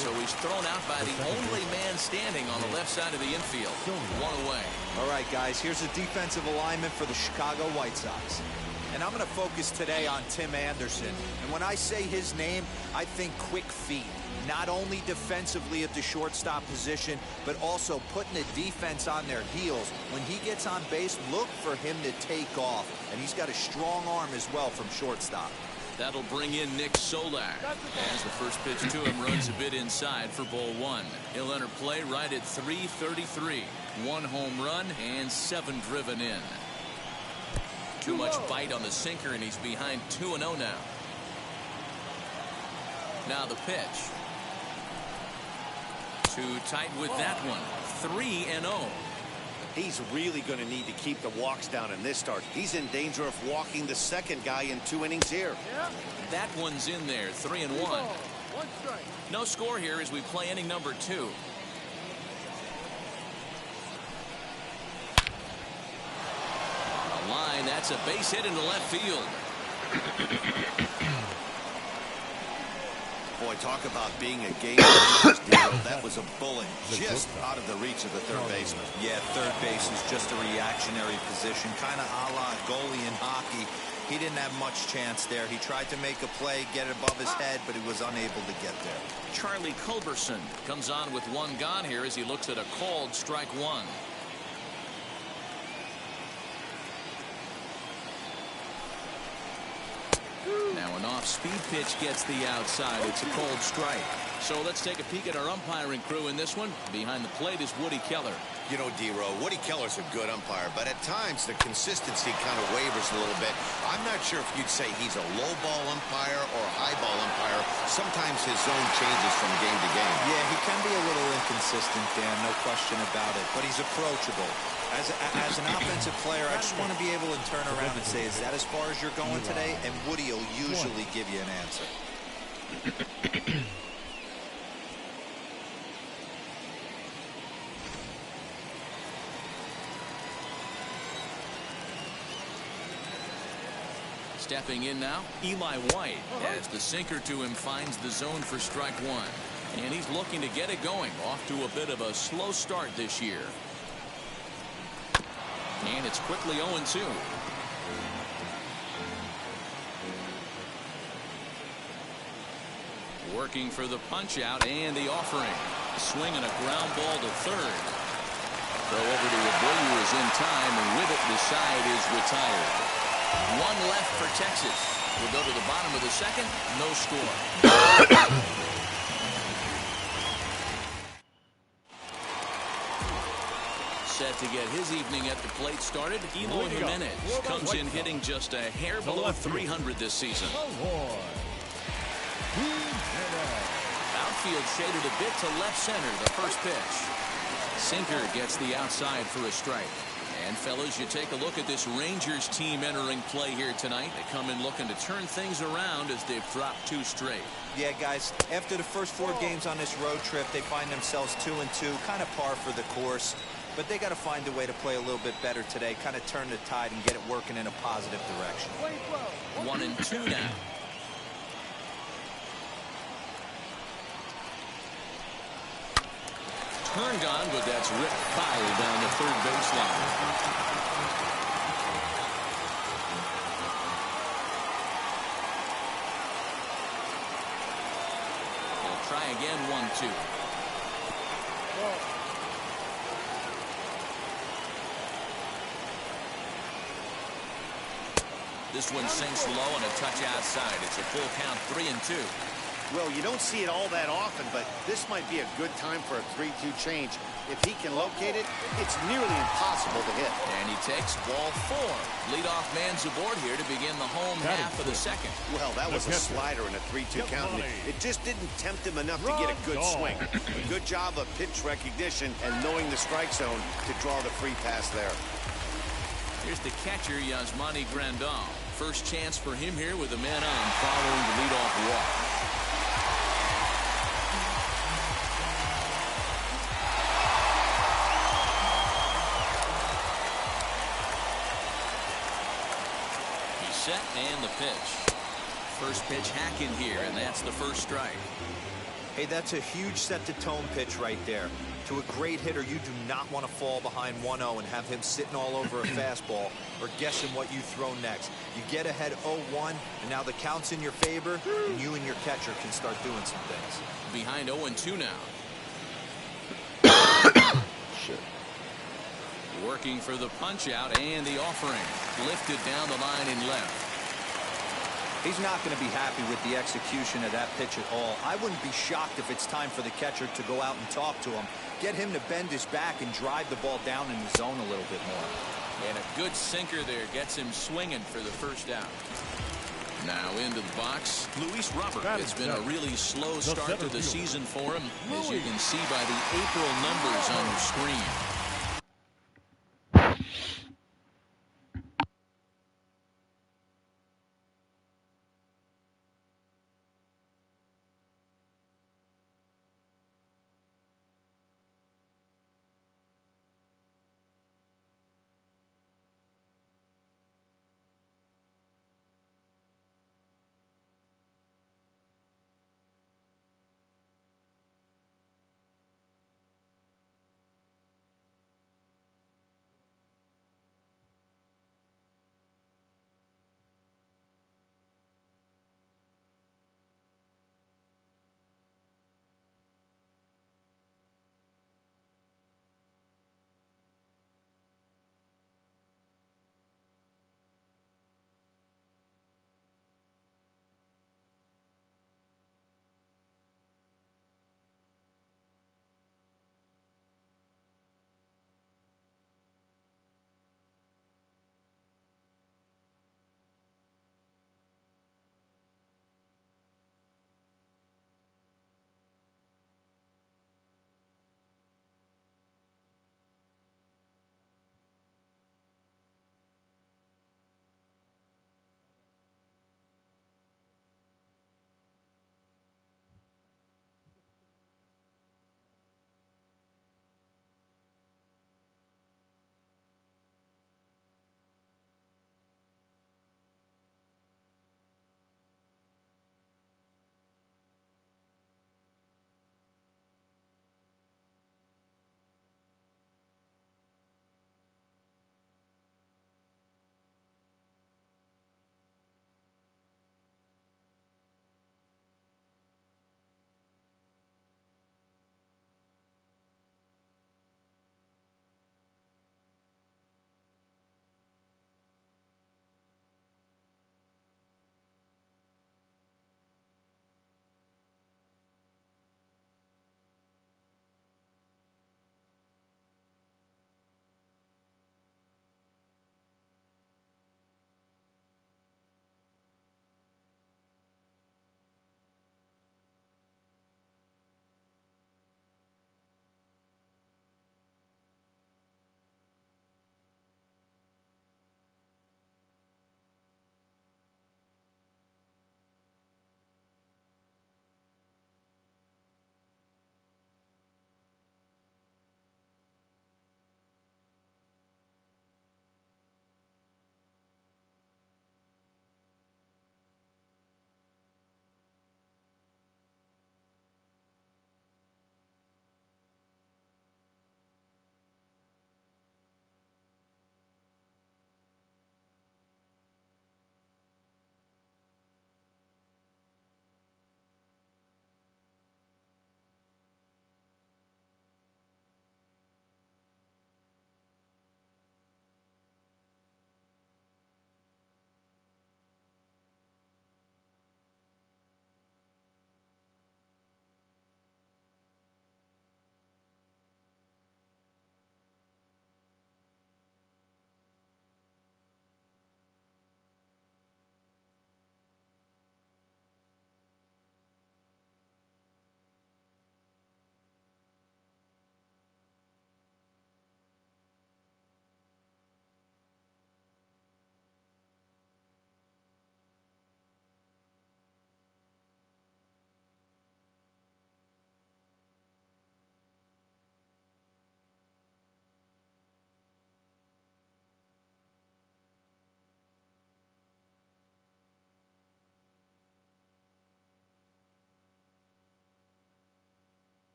So he's thrown out by the only man standing on the left side of the infield. One away. All right, guys, here's a defensive alignment for the Chicago White Sox. And I'm going to focus today on Tim Anderson. And when I say his name, I think quick feet. Not only defensively at the shortstop position, but also putting the defense on their heels. When he gets on base, look for him to take off. And he's got a strong arm as well from shortstop. That'll bring in Nick Solak as the first pitch to him runs a bit inside for ball one. He'll enter play right at 3:33. 1 home run and 7 driven in. Too much bite on the sinker, and he's behind 2-0 now. Now the pitch. Too tight with that one. 3-0. He's really going to need to keep the walks down in this start. He's in danger of walking the second guy in 2 innings here. That one's in there. 3-1. No score here as we play inning number 2. A line. That's a base hit into left field. Boy, talk about being a game changer. That was a bullet just out of the reach of the third baseman. Yeah, third base is just a reactionary position, kind of a la goalie in hockey. He didn't have much chance there. He tried to make a play, get it above his head, but he was unable to get there. Charlie Culberson comes on with 1 gone here as he looks at a called strike 1. Now an off-speed pitch gets the outside. It's a cold strike. So let's take a peek at our umpiring crew in this one. Behind the plate is Woody Keller. You know, D-Row, Woody Keller's a good umpire, but at times the consistency kind of wavers a little bit. I'm not sure if you'd say he's a low ball umpire or a high ball umpire. Sometimes his zone changes from game to game. Yeah, he can be a little inconsistent, Dan, no question about it, but he's approachable. As an offensive player, I just want to be able to turn around and say, is that as far as you're going today? And Woody will usually give you an answer. Stepping in now, Eli White, as the sinker to him finds the zone for strike 1. And he's looking to get it going. Off to a bit of a slow start this year. And it's quickly 0-2. Working for the punch out and the offering. Swinging a ground ball to third. Throw over to Abreu is in time, and with it the side is retired. 1 left for Texas. We'll go to the bottom of the second. No score. Set to get his evening at the plate started. Eloy Jimenez comes in hitting just a hair below 300 this season. Outfield shaded a bit to left center. The first pitch. Sinker gets the outside for a strike. And fellas, you take a look at this Rangers team entering play here tonight. They come in looking to turn things around as they've dropped 2 straight. Yeah, guys, after the first 4 games on this road trip, they find themselves 2-2, kind of par for the course. But they got to find a way to play a little bit better today, kind of turn the tide and get it working in a positive direction. 1-2 now. Turned on, but that's ripped foul down the third baseline. They'll try again. 1-2. This one sinks low and a touch outside. It's a full count. 3-2. Well, you don't see it all that often, but this might be a good time for a 3-2 change. If he can locate it, it's nearly impossible to hit. And he takes ball 4. Leadoff man's aboard here to begin the home half of the second. Well, that was a slider in a 3-2 count. It just didn't tempt him enough to get a good swing. A good job of pitch recognition and knowing the strike zone to draw the free pass there. Here's the catcher, Yasmani Grandal. First chance for him here with a man on following the leadoff walk. Set and the pitch. First pitch hack in here, and that's the first strike. Hey, that's a huge set-the-tone pitch right there. To a great hitter, you do not want to fall behind 1-0 and have him sitting all over a fastball or guessing what you throw next. You get ahead 0-1, and now the count's in your favor, and you and your catcher can start doing some things. Behind 0-2 now. Shit. Working for the punch-out and the offering. Lifted down the line and left. He's not going to be happy with the execution of that pitch at all. I wouldn't be shocked if it's time for the catcher to go out and talk to him. Get him to bend his back and drive the ball down in the zone a little bit more. And a good sinker there gets him swinging for the first out. Now into the box, Luis Robert. It's been a really slow start to the season for him, as you can see by the April numbers on your screen.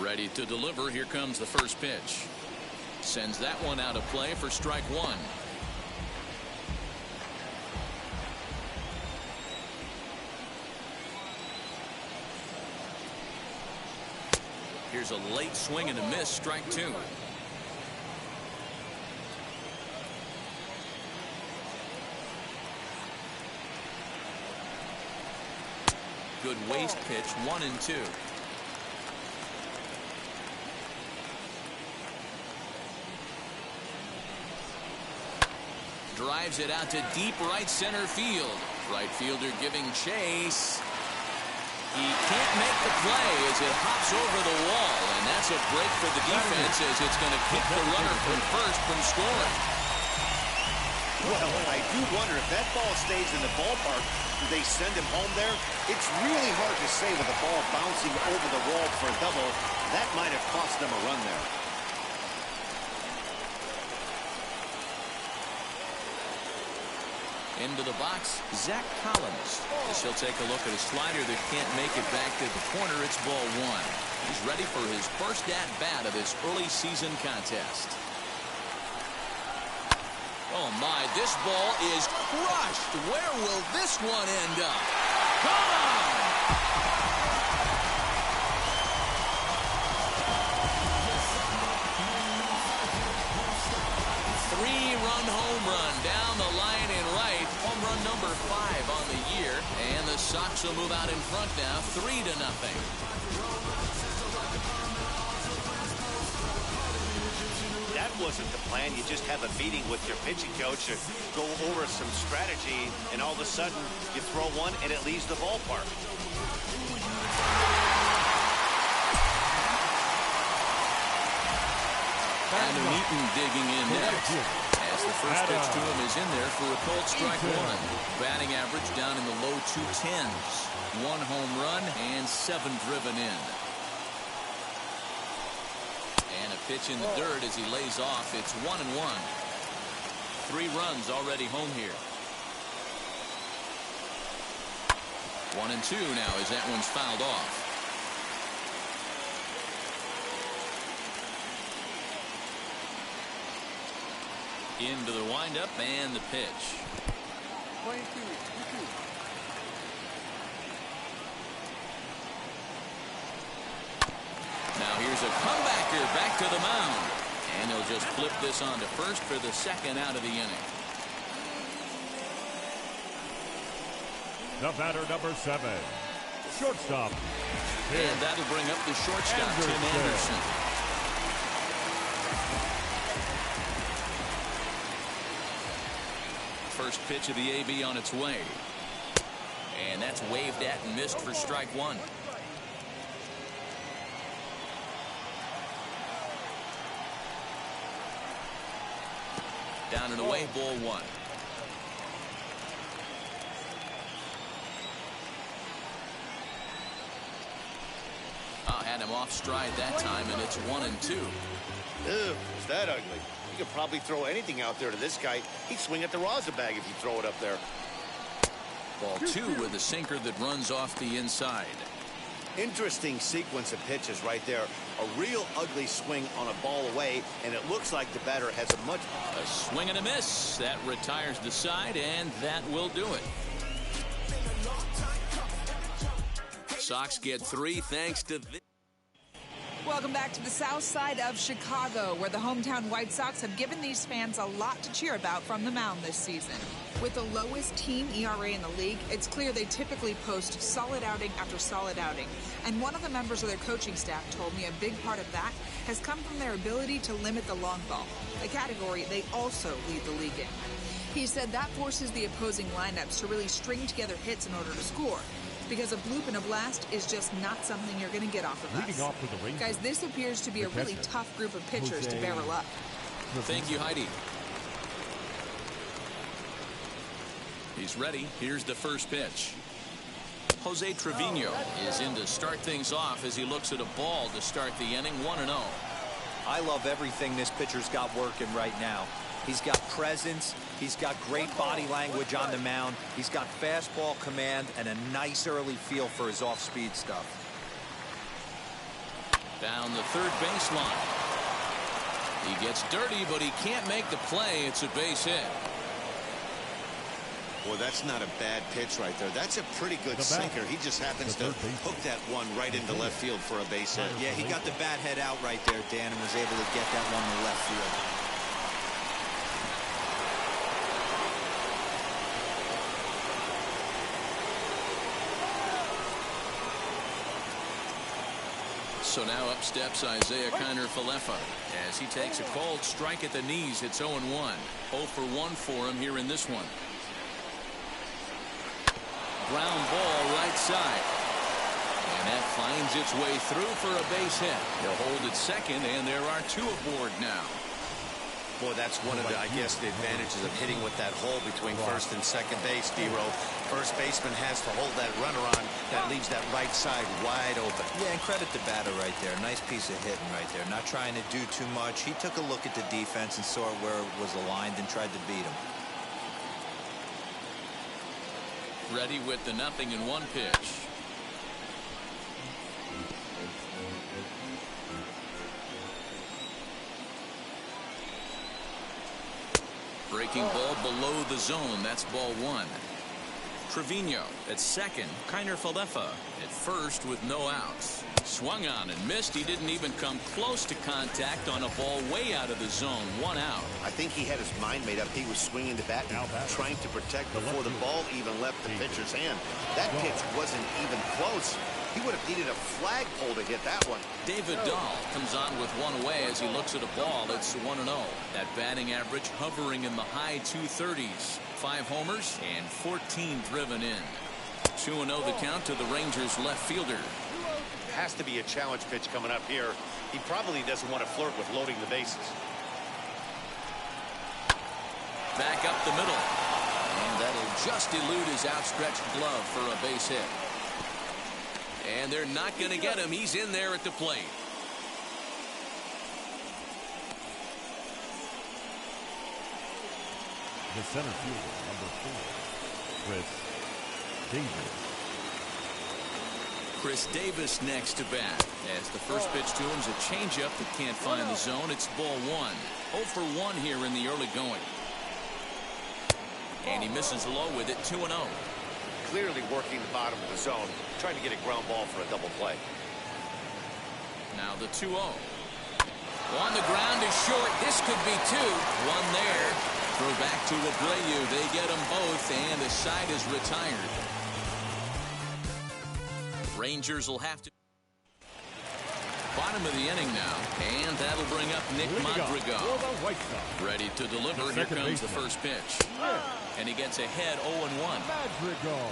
Ready to deliver. Here comes the first pitch. Sends that one out of play for strike one. Here's a late swing and a miss. Strike two. Good waste pitch. 1-2. Drives it out to deep right center field. Right fielder giving chase. He can't make the play as it hops over the wall, and that's a break for the defense as it's going to kick the runner from first from scoring. Well, I do wonder if that ball stays in the ballpark, do they send him home there? It's really hard to say with the ball bouncing over the wall for a double. That might have cost them a run there. Into the box, Zach Collins. As he'll take a look at a slider that can't make it back to the corner. It's ball one. He's ready for his first at-bat of this early season contest. Oh my, this ball is crushed. Where will this one end up? Gone! Three-run home run down the line in right. Home run number 5 on the year. And the Sox will move out in front now, 3-0. That wasn't the plan. You just have a meeting with your pitching coach to go over some strategy, and all of a sudden you throw one and it leaves the ballpark. Adam Eaton digging in next. As the first pitch to him is in there for a cold strike one. Batting average down in the low 210s. 1 home run and 7 driven in. And a pitch in the dirt as he lays off. It's 1-1. 3 runs already home here. 1-2 now as that one's fouled off. Into the windup and the pitch. Now here's a comebacker back to the mound. And he'll just flip this on to first for the second out of the inning. The batter, number 7, shortstop. And that'll bring up the shortstop, Tim Anderson. First pitch of the AB on its way. And that's waved at and missed for strike one. Down and away, ball one. Had him off stride that time, and it's 1-2. Ew, is that ugly? You could probably throw anything out there to this guy. He'd swing at the rosin bag if you throw it up there. Ball 2 with a sinker that runs off the inside. Interesting sequence of pitches right there. A real ugly swing on a ball away, and it looks like the batter has a much... A swing and a miss. That retires the side, and that will do it. Sox get 3 thanks to this. Welcome back to the south side of Chicago, where the hometown White Sox have given these fans a lot to cheer about from the mound this season. With the lowest team ERA in the league, it's clear they typically post solid outing after solid outing. And one of the members of their coaching staff told me a big part of that has come from their ability to limit the long ball, a category they also lead the league in. He said that forces the opposing lineups to really string together hits in order to score, because a bloop and a blast is just not something you're going to get off of us. Leading off with the Rangers, guys, this appears to be a really tough group of pitchers to barrel up. Thank you, Heidi. He's ready. Here's the first pitch. Jose Trevino is in to start things off as he looks at a ball to start the inning. 1-0. I love everything this pitcher's got working right now. He's got presence. He's got great body language on the mound. He's got fastball command and a nice early feel for his off-speed stuff. Down the third baseline. He gets dirty, but he can't make the play. It's a base hit. Well, that's not a bad pitch right there. That's a pretty good sinker. He just happens to hook that one right into left field for a base hit. Yeah, he got the bat head out right there, Dan, and was able to get that one to left field. So now up steps Isaiah Kiner-Falefa as he takes a called strike at the knees. It's 0-1. 0 for 1 for him here in this one. Ground ball right side. And that finds its way through for a base hit. He'll hold at second, and there are 2 aboard now. Boy, that's one of the, I guess, the advantages of hitting with that hole between first and second base, D-Row. First baseman has to hold that runner on. That leaves that right side wide open. Yeah, and credit the batter right there. Nice piece of hitting right there. Not trying to do too much. He took a look at the defense and saw where it was aligned and tried to beat him. Ready with the 0-1 pitch. Breaking ball below the zone. That's ball 1. Trevino at second. Kiner-Falefa at first with no outs. Swung on and missed. He didn't even come close to contact on a ball way out of the zone. 1 out. I think he had his mind made up. He was swinging the bat, trying to protect before the ball even left the pitcher's hand. That pitch wasn't even close. He would have needed a flagpole to hit that one. David Dahl comes on with 1 away as he looks at a ball. It's 1-0. That batting average hovering in the high 230s. 5 homers and 14 driven in. 2-0 the count to the Rangers left fielder. Has to be a challenge pitch coming up here. He probably doesn't want to flirt with loading the bases. Back up the middle. And that'll just elude his outstretched glove for a base hit. And they're not going to get him. He's in there at the plate. The center fielder, number 4, Chris Davis. Chris Davis next to bat as the first pitch to him is a changeup that can't find the zone. It's ball 1. 0 for 1 here in the early going. And he misses low with it. 2-0. Clearly working the bottom of the zone, trying to get a ground ball for a double play. Now the 2-0. On the ground is short. This could be 2. 1 there. Throw back to Abreu. They get them both, and the side is retired. Rangers will have to. Bottom of the inning now, and that'll bring up Nick Madrigal. Ready to deliver. Here comes the first pitch. And he gets ahead 0-1. Madrigal.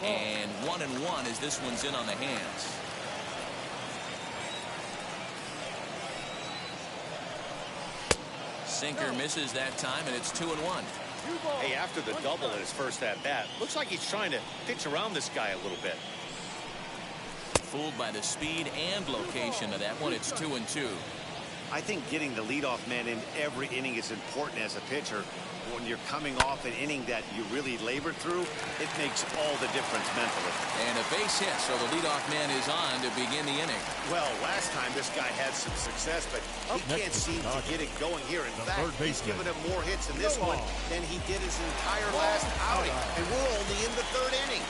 And 1-1 as this one's in on the hands. Sinker misses that time, and it's 2-1. Hey, after the double in his first at-bat, looks like he's trying to pitch around this guy a little bit. Fooled by the speed and location of that one. It's 2-2. I think getting the leadoff man in every inning is important as a pitcher. When you're coming off an inning that you really labored through, it makes all the difference mentally. And a base hit, so the leadoff man is on to begin the inning. Well, last time this guy had some success, but he can't seem to get it going here. In fact, he's given him more hits in this one than he did his entire last outing. And we're only in the 3rd inning.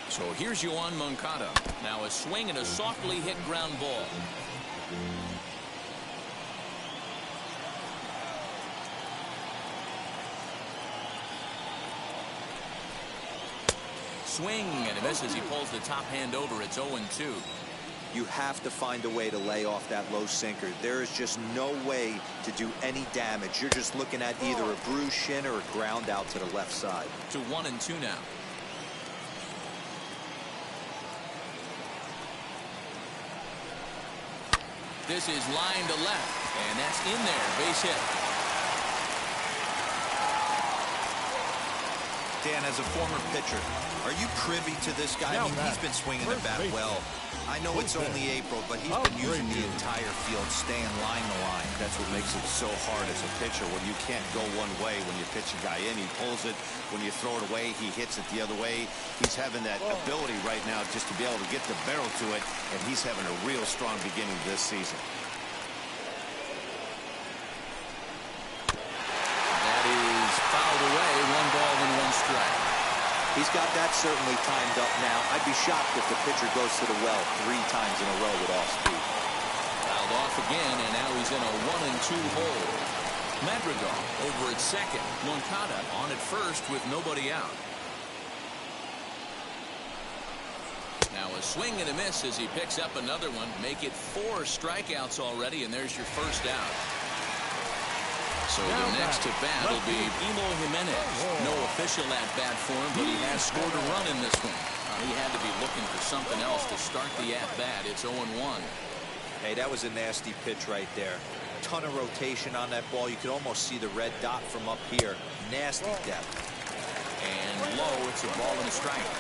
So here's Yoan Moncada. Now a swing and a softly hit ground ball. Swing and a miss as he pulls the top hand over. It's 0-2. You have to find a way to lay off that low sinker. There is just no way to do any damage. You're just looking at either a bruised shin or a ground out to the left side. To 1-2 now. This is line to left, and that's in there. Base hit. Dan, as a former pitcher, are you privy to this guy? I mean, he's been swinging the bat well. I know it's only April, but he's been using the entire field, staying line to line. That's what makes it so hard as a pitcher when you can't go one way. When you pitch a guy in, he pulls it. When you throw it away, he hits it the other way. He's having that ability right now just to be able to get the barrel to it, and he's having a real strong beginning this season. That is fouled away. 1 ball and 1 strike. He's got that certainly timed up now. I'd be shocked if the pitcher goes to the well 3 times in a row with off speed. Fouled off again, and now he's in a 1-2 hole. Madrigal over at second. Moncada on at first with nobody out. Now a swing and a miss as he picks up another one. Make it 4 strikeouts already, and there's your first out. So the next at bat will be Emo Jimenez. No official at bat for him, but he has scored a run in this one. He had to be looking for something else to start the at bat. It's 0-1. Hey, that was a nasty pitch right there. Ton of rotation on that ball. You could almost see the red dot from up here. Nasty depth. And low, it's a ball and a strike.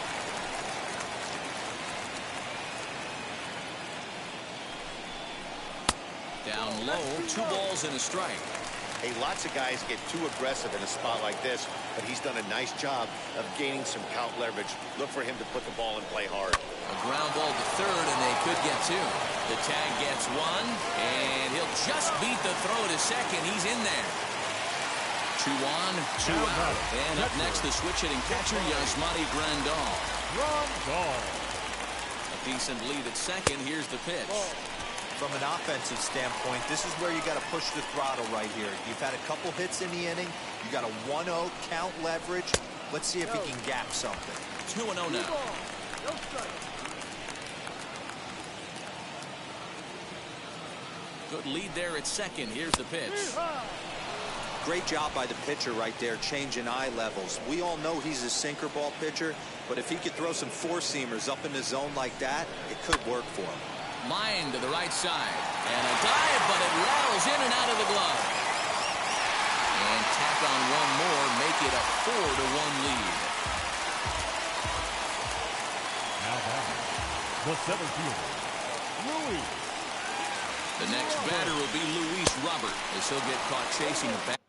Down low, 2 balls and a strike. Hey, lots of guys get too aggressive in a spot like this, but he's done a nice job of gaining some count leverage. Look for him to put the ball in play hard. A ground ball to third, and they could get 2. The tag gets 1, and he'll just beat the throw to second. He's in there. 2 on, 2 out. And up next, the switch-hitting catcher, Yasmani Grandal. A decent lead at second. Here's the pitch. From an offensive standpoint, this is where you got to push the throttle right here. You've had a couple hits in the inning. You got a 1-0 count leverage. Let's see if he can gap something. 2-0 now. Good lead there at second. Here's the pitch. Great job by the pitcher right there, changing eye levels. We all know he's a sinker ball pitcher, but if he could throw some 4-seamers up in the zone like that, it could work for him. Line to the right side. And a dive, but it rattles in and out of the glove. And tack on 1 more, make it a 4-1 lead. Now back, the center fielder, Louis. The next batter will be Luis Robert as he'll get caught chasing a bat.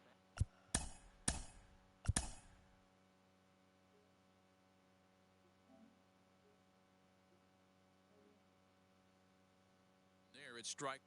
There it's strike.